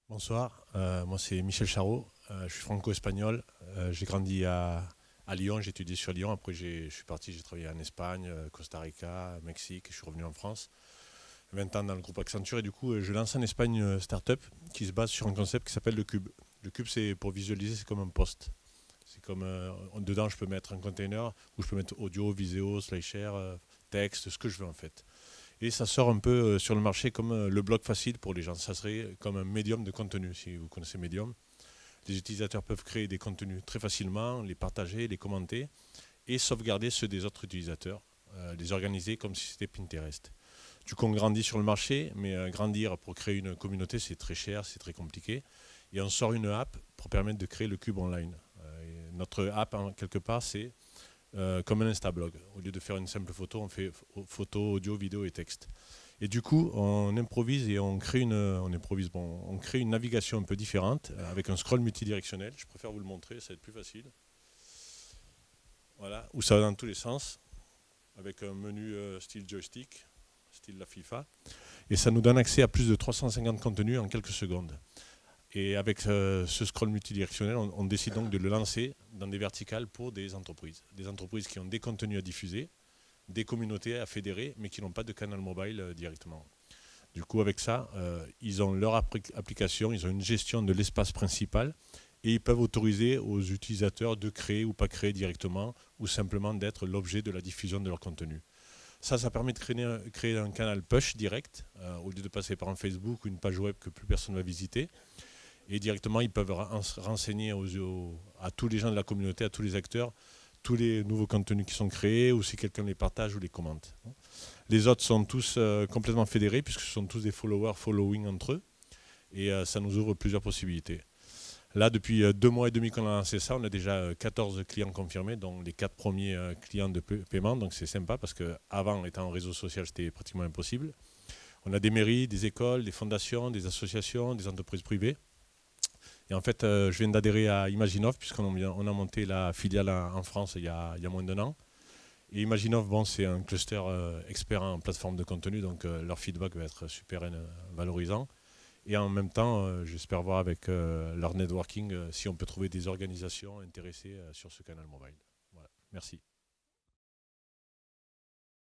Bonsoir, moi c'est Michel Charot, je suis franco-espagnol, j'ai grandi à Lyon, j'ai étudié sur Lyon, après je suis parti, j'ai travaillé en Espagne, Costa Rica, Mexique, et je suis revenu en France, 20 ans dans le groupe Accenture et du coup je lance en Espagne une start-up qui se base sur un concept qui s'appelle le cube. Le cube c'est pour visualiser, c'est comme un post. C'est comme dedans je peux mettre un container où je peux mettre audio, vidéo, slideshare, texte, ce que je veux en fait. Et ça sort un peu sur le marché comme le blog facile pour les gens. Ça serait comme un médium de contenu, si vous connaissez Medium. Les utilisateurs peuvent créer des contenus très facilement, les partager, les commenter et sauvegarder ceux des autres utilisateurs, les organiser comme si c'était Pinterest. Du coup, on grandit sur le marché, mais grandir pour créer une communauté, c'est très cher, c'est très compliqué. Et on sort une app pour permettre de créer le cube online. Notre app, quelque part, c'est comme un Instablog. Au lieu de faire une simple photo, on fait photo, audio, vidéo et texte. Et du coup, on improvise et on crée une navigation un peu différente avec un scroll multidirectionnel. Je préfère vous le montrer, ça va être plus facile. Voilà, où ça va dans tous les sens, avec un menu style joystick, style la FIFA. Et ça nous donne accès à plus de 350 contenus en quelques secondes. Et avec ce scroll multidirectionnel, on décide donc de le lancer dans des verticales pour des entreprises. Des entreprises qui ont des contenus à diffuser, des communautés à fédérer, mais qui n'ont pas de canal mobile directement. Du coup, avec ça, ils ont leur application, ils ont une gestion de l'espace principal et ils peuvent autoriser aux utilisateurs de créer ou pas créer directement ou simplement d'être l'objet de la diffusion de leur contenu. Ça permet de créer un canal push direct au lieu de passer par un Facebook ou une page web que plus personne ne va visiter. Et directement, ils peuvent renseigner à tous les gens de la communauté, à tous les acteurs, tous les nouveaux contenus qui sont créés, ou si quelqu'un les partage ou les commente. Les autres sont tous complètement fédérés, puisque ce sont tous des followers, following entre eux. Et ça nous ouvre plusieurs possibilités. Là, depuis 2 mois et demi qu'on a lancé ça, on a déjà 14 clients confirmés, dont les 4 premiers clients de paiement. Donc c'est sympa, parce qu'avant, étant en réseau social, c'était pratiquement impossible. On a des mairies, des écoles, des fondations, des associations, des entreprises privées. Et en fait, je viens d'adhérer à Imaginov, puisqu'on a monté la filiale en France il y a moins d'un an. Et Imaginov, bon, c'est un cluster expert en plateforme de contenu, donc leur feedback va être super valorisant. Et en même temps, j'espère voir avec leur networking si on peut trouver des organisations intéressées sur ce canal mobile. Voilà. Merci.